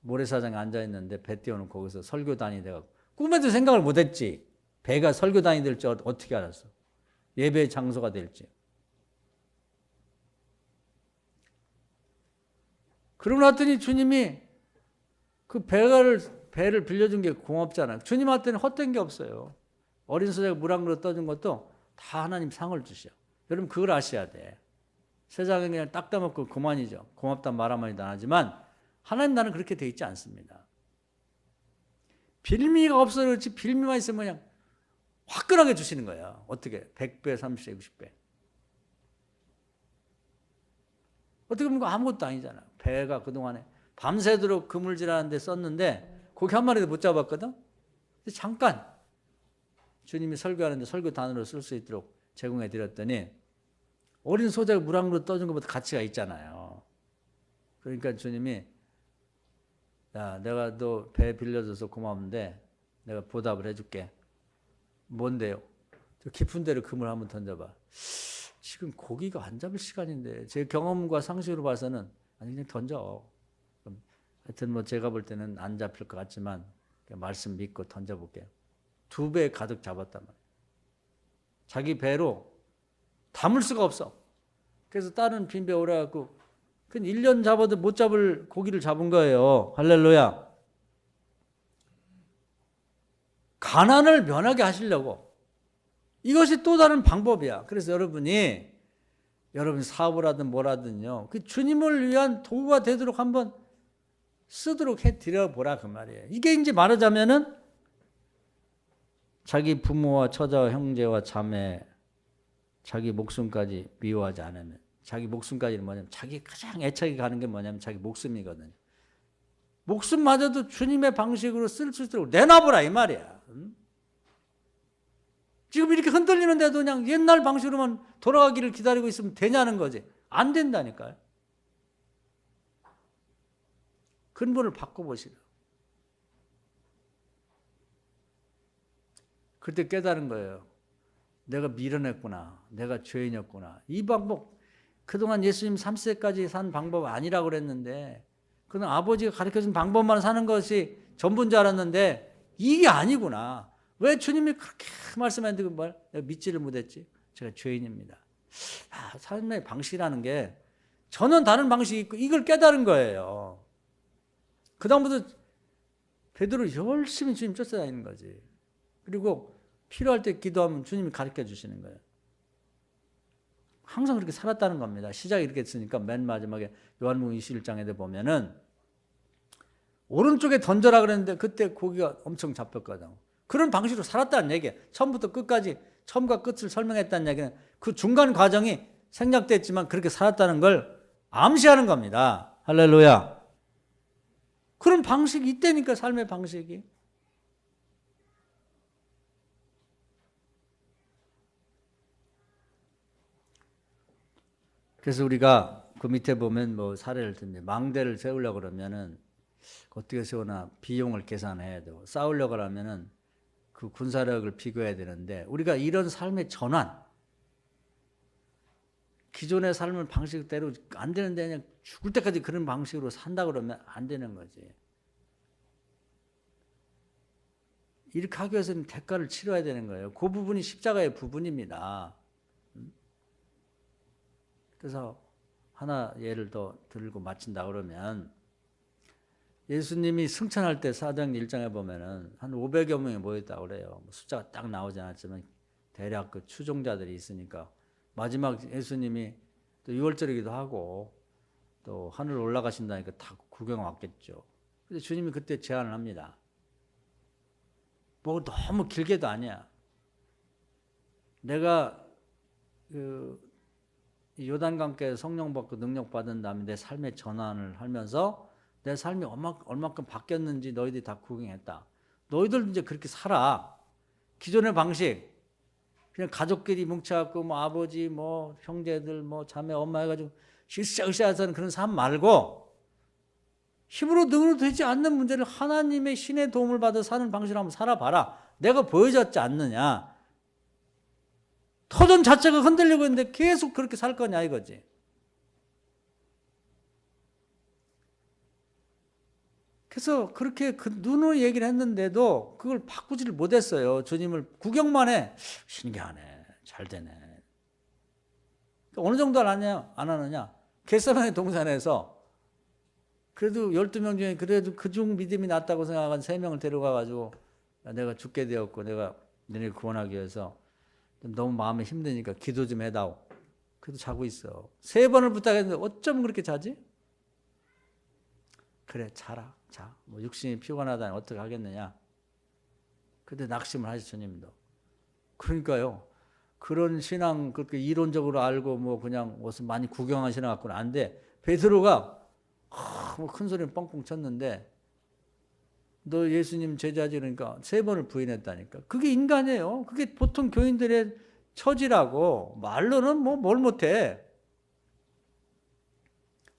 모래사장에 앉아있는데 배 띄워놓고 거기서 설교단이 돼갖고 꿈에도 생각을 못했지. 배가 설교단이 될지 어떻게 알았어. 예배 장소가 될지. 그러고 났더니 주님이 그 배를 빌려준 게 고맙잖아요. 주님한테는 헛된 게 없어요. 어린 소자가 물 한 그릇 떠준 것도 다 하나님 상을 주셔. 여러분 그걸 아셔야 돼. 세상에 그냥 딱 따먹고 그만이죠. 고맙단 말 한마디도 안 하지만 하나님 나는 그렇게 돼 있지 않습니다. 빌미가 없어 그렇지 빌미만 있으면 그냥 화끈하게 주시는 거야. 어떻게? 100배, 30배, 60배. 어떻게 보면 아무것도 아니잖아. 배가 그동안에 밤새도록 그물질하는 데 썼는데 고기 한 마리도 못 잡았거든. 잠깐 주님이 설교하는데 설교단으로 쓸 수 있도록 제공해 드렸더니 어린 소자가 물 한 그릇 떠준 것보다 가치가 있잖아요. 그러니까 주님이 야, 내가 너 배 빌려줘서 고마운데 내가 보답을 해줄게. 뭔데요? 저 깊은 데로 그물 한번 던져봐. 지금 고기가 안 잡을 시간인데 제 경험과 상식으로 봐서는 아니 그냥 던져. 하여튼 뭐 제가 볼 때는 안 잡힐 것 같지만 말씀 믿고 던져볼게요. 2배 가득 잡았단 말이에요. 자기 배로 담을 수가 없어. 그래서 다른 빈배 오래갖고 그 1년 잡아도 못 잡을 고기를 잡은 거예요. 할렐루야. 가난을 면하게 하시려고. 이것이 또 다른 방법이야. 그래서 여러분 사업을 하든 뭘 하든요. 그 주님을 위한 도구가 되도록 한번 쓰도록 해드려 보라 그 말이에요. 이게 이제 말하자면은 자기 부모와 처자와 형제와 자매 자기 목숨까지 미워하지 않으면 자기 목숨까지는 뭐냐면 자기 가장 애착이 가는 게 뭐냐면 자기 목숨이거든요. 목숨마저도 주님의 방식으로 쓸 수 있도록 내놔보라 이 말이야. 지금 이렇게 흔들리는데도 그냥 옛날 방식으로만 돌아가기를 기다리고 있으면 되냐는 거지. 안 된다니까요. 근본을 바꿔보시라. 그때 깨달은 거예요. 내가 밀어냈구나. 내가 죄인이었구나. 이 방법 그동안 예수님 30세까지 산 방법 아니라고 그랬는데 그는 아버지가 가르쳐준 방법만 사는 것이 전부인 줄 알았는데 이게 아니구나. 왜 주님이 그렇게 말씀하는데 내가 믿지를 못했지? 제가 죄인입니다. 삶의 방식이라는 게 전혀 다른 방식이 있고 이걸 깨달은 거예요. 그 다음부터 베드로 열심히 주님 쫓아다니는 거지. 그리고 필요할 때 기도하면 주님이 가르쳐 주시는 거예요. 항상 그렇게 살았다는 겁니다. 시작이 이렇게 했으니까 맨 마지막에 요한복음 21장에 보면은 오른쪽에 던져라 그랬는데 그때 고기가 엄청 잡혔거든. 그런 방식으로 살았다는 얘기예요. 처음부터 끝까지 처음과 끝을 설명했다는 얘기는 그 중간 과정이 생략됐지만 그렇게 살았다는 걸 암시하는 겁니다. 할렐루야. 그런 방식이 있다니까, 삶의 방식이. 그래서 우리가 그 밑에 보면 뭐 사례를 듭니다. 망대를 세우려고 그러면은 어떻게 세우나 비용을 계산해야 되고, 싸우려고 하면은 그 군사력을 비교해야 되는데, 우리가 이런 삶의 전환, 기존의 삶을 방식대로 안 되는데 그냥 죽을 때까지 그런 방식으로 산다 그러면 안 되는 거지. 이렇게 하기 위해서는 대가를 치러야 되는 거예요. 그 부분이 십자가의 부분입니다. 그래서 하나 예를 더 들고 마친다 그러면, 예수님이 승천할 때 사도행전 1장에 보면은 한 500여 명이 모였다고 그래요. 숫자가 딱 나오지 않았지만 대략 그 추종자들이 있으니까 마지막 예수님이 또 6월절이기도 하고 또 하늘 올라가신다니까 다 구경 왔겠죠. 근데 주님이 그때 제안을 합니다. 뭐 너무 길게도 아니야. 내가 그 요단강가에 성령 받고 능력 받은 다음에 내 삶의 전환을 하면서 내 삶이 얼마큼 바뀌었는지 너희들이 다 구경했다. 너희들 이제 그렇게 살아. 기존의 방식, 그냥 가족끼리 뭉쳐갖고 뭐 아버지, 뭐 형제들, 뭐 자매, 엄마 해가지고 으쌰으쌰 하는 그런 삶 말고, 힘으로 능으로 되지 않는 문제를 하나님의 신의 도움을 받아 사는 방식으로 한번 살아봐라. 내가 보여줬지 않느냐. 터전 자체가 흔들리고 있는데 계속 그렇게 살 거냐 이거지. 그래서 그렇게 그 눈으로 얘기를 했는데도 그걸 바꾸지를 못했어요. 주님을 구경만 해. 신기하네. 잘 되네. 어느 정도 안 하느냐. 겟세마네 동산에서 그래도 12명 중에 그래도 그중 믿음이 낫다고 생각한 3명을 데려가가지고, 내가 죽게 되었고 내가 너희를 구원하기 위해서 너무 마음이 힘드니까 기도 좀 해다오. 그래도 자고 있어. 3번을 부탁했는데 어쩜 그렇게 자지? 그래, 자라. 자, 뭐 육신이 피곤하다니 어떻게 하겠느냐. 근데 낙심을 하시 주님도. 그러니까요. 그런 신앙 그렇게 이론적으로 알고 뭐 그냥 무슨 많이 구경한 신앙 갖고는 안 돼. 베드로가 뭐 큰 소리를 뻥뻥 쳤는데, 너 예수님 제자지 그러니까 3번을 부인했다니까. 그게 인간이에요. 그게 보통 교인들의 처지라고. 말로는 뭐 뭘 못해.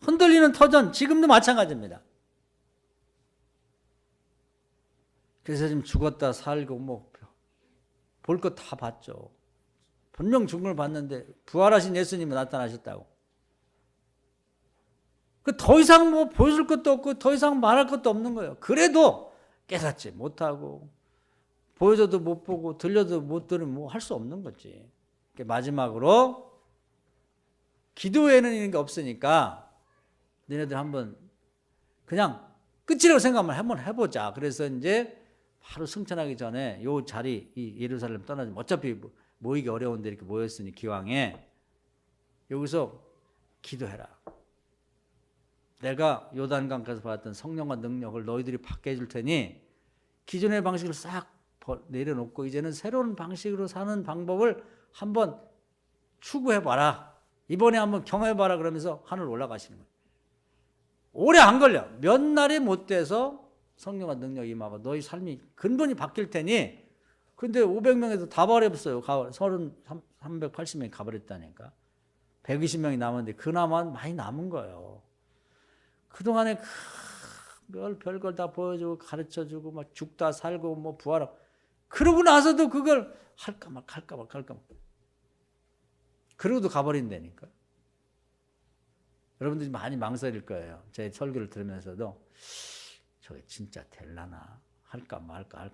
흔들리는 터전 지금도 마찬가지입니다. 그래서 지금 죽었다 살고 뭐 볼 것 다 봤죠. 분명 죽음을 봤는데 부활하신 예수님이 나타나셨다고. 더 이상 뭐 보여줄 것도 없고 더 이상 말할 것도 없는 거예요. 그래도 깨닫지 못하고 보여줘도 못 보고 들려도 못 들으면 뭐 할 수 없는 거지. 마지막으로 기도에는 이런 게 없으니까 너네들 한번 그냥 끝이라고 생각만 한번 해보자. 그래서 이제 바로 승천하기 전에 요 자리, 이 예루살렘 떠나지 어차피 모이기 어려운데 이렇게 모였으니 기왕에 여기서 기도해라. 내가 요단강가에서 받았던 성령과 능력을 너희들이 받게 해줄 테니 기존의 방식을 싹 내려놓고 이제는 새로운 방식으로 사는 방법을 한번 추구해봐라. 이번에 한번 경험해봐라. 그러면서 하늘 올라가시는 거예요. 오래 안 걸려. 몇 날이 못 돼서 성령과 능력이 임하고 너희 삶이 근본이 바뀔 테니. 근데 500명에서 다 버렸어요. 380명이 가버렸다니까. 120명이 남았는데 그나마 많이 남은 거예요. 그동안에 별걸 다 보여주고 가르쳐주고 막 죽다 살고 뭐 부활하고, 그러고 나서도 그걸 할까 말까. 그러고도 가버린다니까. 여러분들이 많이 망설일 거예요. 제 설교를 들으면서도 저게 진짜 될라나 할까 말까.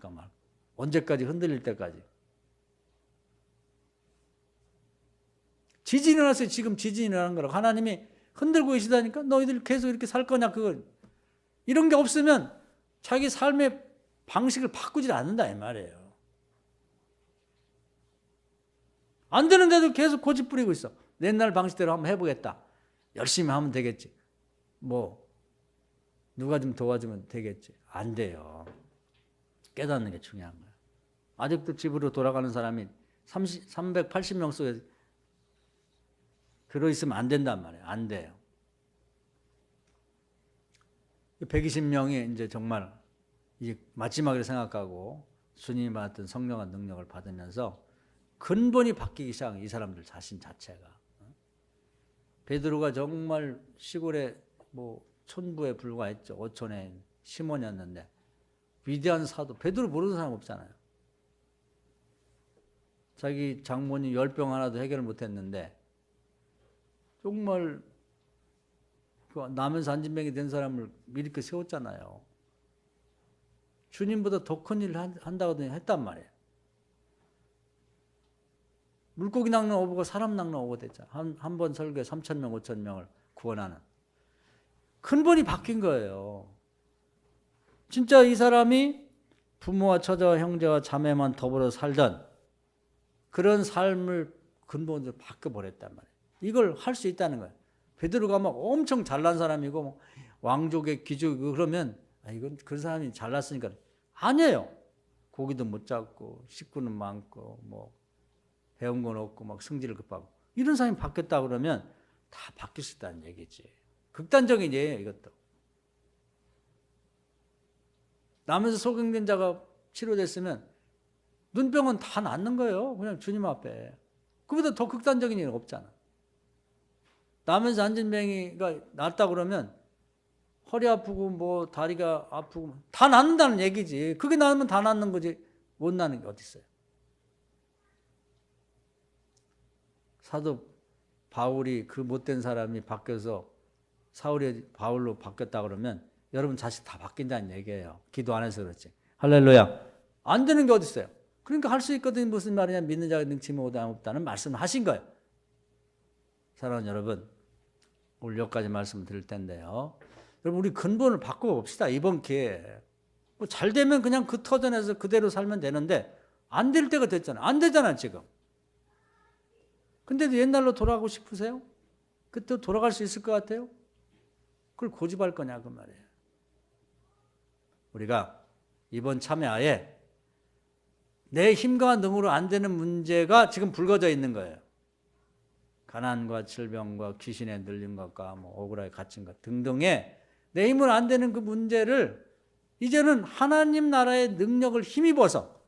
언제까지? 흔들릴 때까지. 지진이 일어났어요. 지금 지진이 일어난 거라고. 하나님이 흔들고 계시다니까 너희들 계속 이렇게 살 거냐 그걸. 이런 게 없으면 자기 삶의 방식을 바꾸질 않는다 이 말이에요. 안 되는데도 계속 고집 부리고 있어. 옛날 방식대로 한번 해보겠다. 열심히 하면 되겠지. 뭐 누가 좀 도와주면 되겠지. 안 돼요. 깨닫는 게 중요한 거예요. 아직도 집으로 돌아가는 사람이 380명 속에 들어있으면 안 된단 말이에요. 안 돼요. 120명이 이제 정말 이제 마지막으로 생각하고 주님이 받았던 성령의 능력을 받으면서 근본이 바뀌기 시작한 이 사람들 자신 자체가. 베드로가 정말 시골에 뭐 촌부에 불과했죠. 어촌에 시몬이었는데 위대한 사도. 베드로 모르는 사람 없잖아요. 자기 장모님 열병 하나도 해결 못했는데 정말 그 나면서 안진병이 된 사람을 이렇게 세웠잖아요. 주님보다 더 큰 일을 한다고 했단 말이에요. 물고기 낚는 어부가 사람 낚는 어부가 됐잖아. 한 번 설교에 3,000명, 5,000명을 구원하는. 근본이 바뀐 거예요. 진짜 이 사람이 부모와 처자와 형제와 자매만 더불어 살던 그런 삶을 근본으로 바꿔버렸단 말이에요. 이걸 할 수 있다는 거예요. 베드로가 막 엄청 잘난 사람이고 뭐 왕족의 귀족이고 그러면 이건 그 사람이 잘났으니까 아니에요. 고기도 못 잡고 식구는 많고 뭐 배운 건 없고 막 성질을 급하고 이런 사람이 바뀌었다 그러면 다 바뀔 수 있다는 얘기지. 극단적인 예예요 이것도. 나면서 소경된 자가 치료됐으면 눈병은 다 낫는 거예요. 그냥 주님 앞에. 그보다 더 극단적인 일은 없잖아. 나면서 안진뱅이가 낫다 그러면 허리 아프고 뭐 다리가 아프고 다 낫는다는 얘기지. 그게 나으면 다 낫는 거지 못 나는 게 어디 있어요. 사도 바울이 그 못된 사람이 바뀌어서 사울이 바울로 바뀌었다 그러면 여러분 자식 다 바뀐다는 얘기예요. 기도 안 해서 그렇지. 할렐루야. 안 되는 게 어디 있어요. 그러니까 할 수 있거든. 무슨 말이냐. 믿는 자가 능치면 없다는 말씀을 하신 거예요. 사랑하는 여러분, 오늘 여기까지 말씀을 드릴 텐데요. 여러분 우리 근본을 바꿔봅시다. 이번 기회에. 뭐 잘 되면 그냥 그 터전에서 그대로 살면 되는데 안 될 때가 됐잖아요. 안 되잖아요 지금. 근데도 옛날로 돌아가고 싶으세요? 그때 돌아갈 수 있을 것 같아요? 그걸 고집할 거냐 그 말이에요. 우리가 이번 참여하에 내 힘과 능으로 안 되는 문제가 지금 불거져 있는 거예요. 가난과 질병과 귀신의 눌린 것과 뭐 억울하게 갇힌 것 등등의 내 힘으로 안 되는 그 문제를 이제는 하나님 나라의 능력을 힘입어서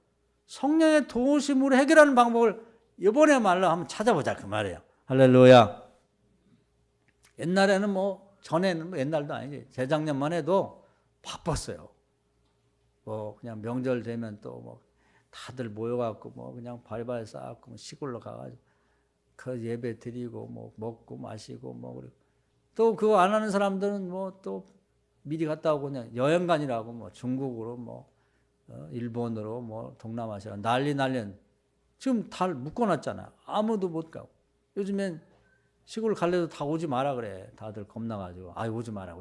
성령의 도우심으로 해결하는 방법을 이번에말로 한번 찾아보자 그 말이에요. 할렐루야. 옛날에는 뭐 전에는 뭐 옛날도 아니지. 재작년만 해도 바빴어요. 뭐 그냥 명절 되면 또 뭐 다들 모여갖고 뭐 그냥 발발 쌓았고 뭐 시골로 가가지고 그 예배 드리고 뭐 먹고 마시고 뭐 그리고 또 그거 안 하는 사람들은 뭐 또 미리 갔다 오고 그냥 여행 가니라고 뭐 중국으로 뭐 일본으로 뭐 동남아시아 난리 지금 다 묶어놨잖아. 아무도 못 가고. 요즘엔 시골 갈래도 다 오지 마라 그래. 다들 겁나가지고 아이 오지 마라.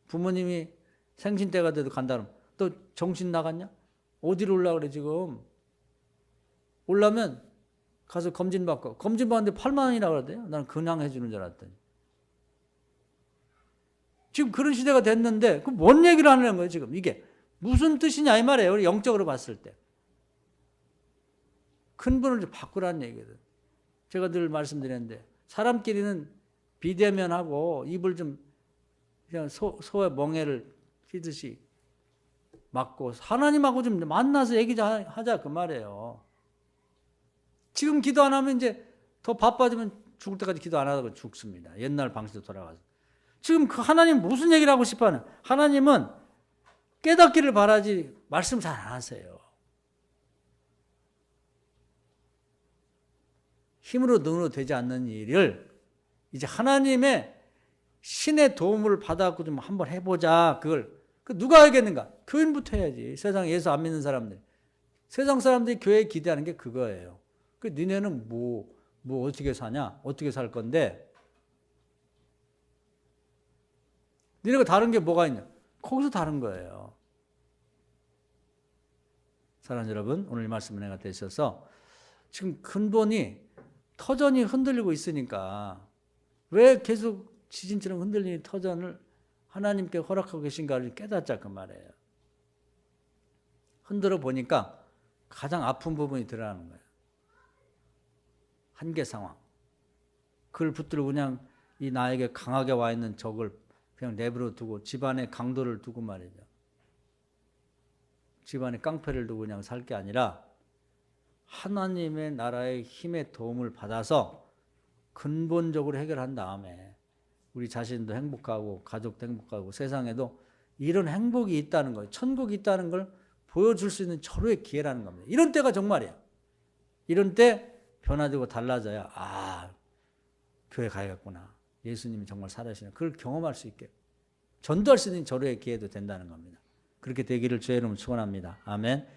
부모님이 생신 때가 돼도 간다 그러면 또 정신 나갔냐? 어디로 올라 그래 지금. 올라면 가서 검진 받고 검진 받는데 8만 원이라 그러대요. 나는 그냥 해주는 줄 알았더니. 지금 그런 시대가 됐는데 그 뭔 얘기를 하는 거예요 지금. 이게 무슨 뜻이냐 이 말이에요. 우리 영적으로 봤을 때. 근본을 좀 바꾸라는 얘기거든. 제가 늘 말씀드렸는데 사람끼리는 비대면하고 입을 좀 그냥 소의 멍에를 휘듯이 막고 하나님하고 좀 만나서 얘기하자 그 말이에요. 지금 기도 안 하면 이제 더 바빠지면 죽을 때까지 기도 안 하다가 죽습니다. 옛날 방식으로 돌아가서. 지금 그 하나님 무슨 얘기를 하고 싶어 하는? 하나님은 깨닫기를 바라지 말씀 잘 안 하세요. 힘으로 능으로 되지 않는 일을 이제 하나님의 신의 도움을 받아갖고 좀 한번 해보자. 그 누가 알겠는가? 교인부터 해야지. 세상 예수 안 믿는 사람들. 세상 사람들이 교회에 기대하는 게 그거예요. 그 니네는 뭐 어떻게 사냐? 어떻게 살 건데? 니네가 다른 게 뭐가 있냐? 거기서 다른 거예요. 사랑하는 여러분, 오늘 이 말씀 은혜가 되셔서 지금 근본이 터전이 흔들리고 있으니까 왜 계속 지진처럼 흔들리는 터전을 하나님께 허락하고 계신가를 깨닫자 그 말이에요. 흔들어 보니까 가장 아픈 부분이 드러나는 거예요. 한계 상황. 그걸 붙들고 그냥 이 나에게 강하게 와 있는 적을 그냥 내버려 두고 집안에 강도를 두고 말이죠. 집안에 깡패를 두고 그냥 살 게 아니라 하나님의 나라의 힘의 도움을 받아서 근본적으로 해결한 다음에 우리 자신도 행복하고 가족도 행복하고 세상에도 이런 행복이 있다는 거예요. 천국이 있다는 걸 보여줄 수 있는 절호의 기회라는 겁니다. 이런 때가 정말이야. 이런 때 변화되고 달라져야 교회 가야겠구나. 예수님이 정말 살아계시나. 그걸 경험할 수 있게 전도할 수 있는 절호의 기회도 된다는 겁니다. 그렇게 되기를 주의 이름으로 축원합니다. 아멘.